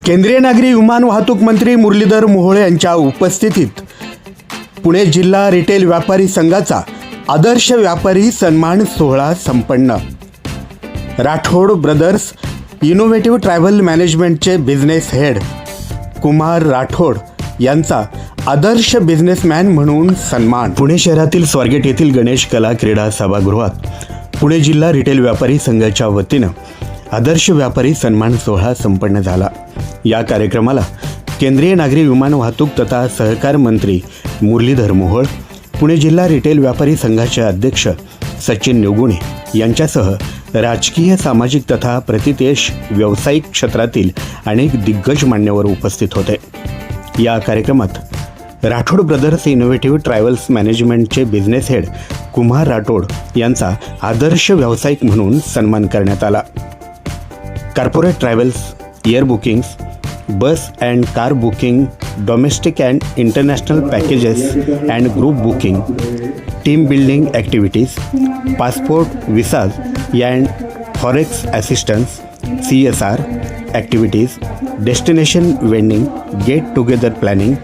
केंद्रीय नागरी विमान वाहतूक मंत्री मुरलीधर मोहोळ यांच्या उपस्थितीत पुणे जिल्हा रिटेल व्यापारी संघाचा आदर्श व्यापारी सन्मान सोहळा संपन्न। राठोड ब्रदर्स इनोव्हेटिव्ह ट्रॅव्हल मॅनेजमेंटचे बिझनेस हेड कुमार राठोड यांचा आदर्श बिझनेसमॅन म्हणून सन्मान। पुणे शहरातील स्वारगेट येथील गणेश कला क्रीडा सभागृहात पुणे जिल्हा रिटेल व्यापारी संघाच्या वतीनं आदर्श व्यापारी सन्मान सोहळा संपन्न झाला। या कार्यक्रमाला केंद्रीय नागरी विमान वाहतूक तथा सहकार मंत्री मुरलीधर मोहोळ, पुणे जिल्हा रिटेल व्यापारी संघाचे अध्यक्ष सचिन निवगुणे यांच्यासह राजकीय, सामाजिक तथा प्रतितेश व्यावसायिक क्षेत्रातील अनेक दिग्गज मान्यवर उपस्थित होते। या कार्यक्रमात राठोड ब्रदर्स इनोव्हेटिव्ह ट्रॅव्हल्स मॅनेजमेंटचे बिझनेस हेड कुमार राठोड यांचा आदर्श व्यावसायिक म्हणून सन्मान करण्यात आला। Corporate travels, air bookings, bus and car booking, domestic and international packages and group booking, team building activities, passport visas and forex assistance, CSR activities, destination vending, get together planning,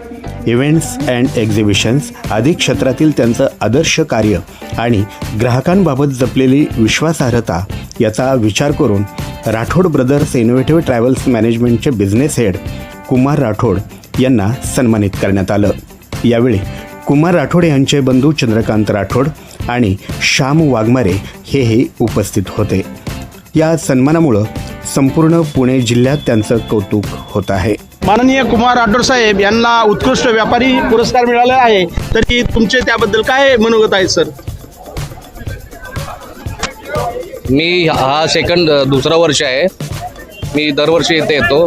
events and exhibitions आदी क्षेत्रातील त्यांचं आदर्श कार्य आणि ग्राहकांबाबत जपलेली विश्वासार्हता याचा विचार करून राठोड ब्रदर्स इनोव्हेटिव्ह ट्रॅव्हल्स मॅनेजमेंटचे बिझनेस हेड कुमार राठोड यांना सन्मानित करण्यात आलं। यावेळी कुमार राठोड यांचे बंधू चंद्रकांत राठोड आणि श्याम वाघमारे हेही उपस्थित होते। या सन्मानामुळे संपूर्ण पुणे जिल्ह्यात त्यांचं कौतुक होत आहे। माननीय कुमार राठोड साहेब यांना उत्कृष्ट व्यापारी पुरस्कार मिळाला आहे, तरी तुमचे त्याबद्दल काय मनोगत आहे सर? मी दुसरा वर्ष आहे। मी दरवर्षी इथे येतो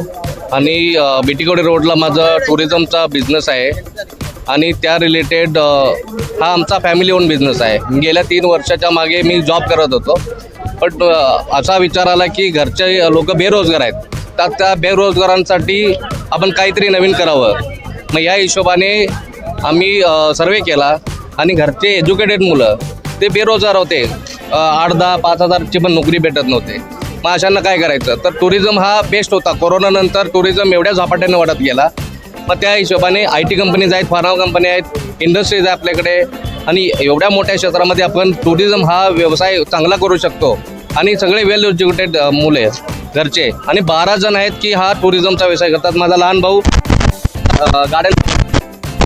आणि बीटीकोडे रोडला माझा टुरिझमचा बिझनेस आहे आणि त्या रिलेटेड हा आमचा फॅमिली ओन बिझनेस आहे। गेल्या 3 वर्षाच्या मागे मी जॉब करत होतो, पण असा विचार आला की घरचे लोक बेरोजगार आहेत, तर त्या बेरोजगारांसाठी आपण काहीतरी नवीन करावं। मग या हिशोबाने आम्ही सर्वे केला आणि घरचे एज्युकेटेड मुलं ते बेरोजगार होते, 8-10, 5,000ची पण नोकरी भेटत नव्हते। मग अशांना काय करायचं, तर टुरिझम हा बेस्ट होता। कोरोनानंतर टुरिझम एवढ्या झपाट्याने वाढत गेला। मग त्या हिशोबाने IT कंपनीज आहेत, फार्मा कंपनी आहेत, इंडस्ट्रीज आहे आपल्याकडे आणि एवढ्या मोठ्या क्षेत्रामध्ये आपण टुरिझम हा व्यवसाय चांगला करू शकतो। आणि सगळे वेल एज्युकेटेड मुले घरचे आणि 12 जण आहेत की हा टुरिझमचा व्यवसाय करतात। माझा लहान भाऊ गाड्या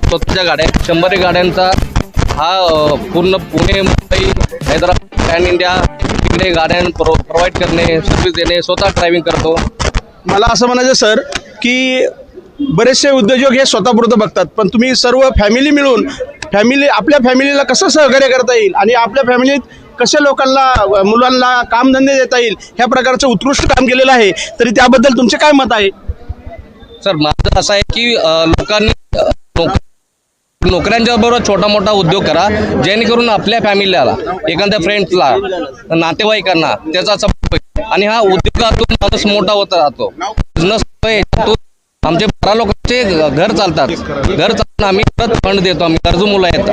स्वतःच्या गाड्या 100 गाड्यांचा हा पूर्ण पुणे, मुंबई, हैदराबाद, पॅन इंडिया तिकडे गाड्या प्रोव्हाइड करणे, सर्व्हिस देणे, स्वतः ड्रायव्हिंग करतो। मला असं म्हणायचं सर की बरेचसे उद्योजक हे स्वतःपुरतं बघतात, पण तुम्ही सर्व फॅमिली मिळून आपल्या फॅमिलीला कसं सहकार्य करता येईल आणि आपल्या फॅमिलीत कसे लोकांना, मुलांना कामधंदे देता येईल, ह्या प्रकारचं उत्कृष्ट काम केलेलं आहे, तरी त्याबद्दल तुमचे काय मत आहे? सर, माझं असं आहे की लोकांनी नोकऱ्यांच्या बरोबर छोटा मोठा उद्योग करा, जेणेकरून आपल्या फॅमिलीला, एखाद्या फ्रेंड्सला, नातेवाईकांना त्याचा सपोर्ट होईल आणि हा उद्योगातून माणूस मोठा होत राहतो। बिझनेस आमचे 12 लोकांचे घर चालतात। घर चालताना आम्ही परत फंड देतो। आम्ही गरजू मुलं आहेत,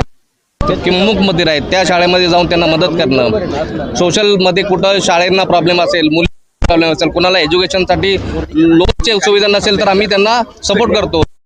किंमूकमध्ये आहेत, त्या शाळेमध्ये जाऊन त्यांना मदत करणं, सोशलमध्ये कुठं शाळेंना प्रॉब्लेम असेल, मुली प्रॉब्लेम असेल, कुणाला एज्युकेशनसाठी लोनची सुविधा नसेल तर आम्ही त्यांना सपोर्ट करतो।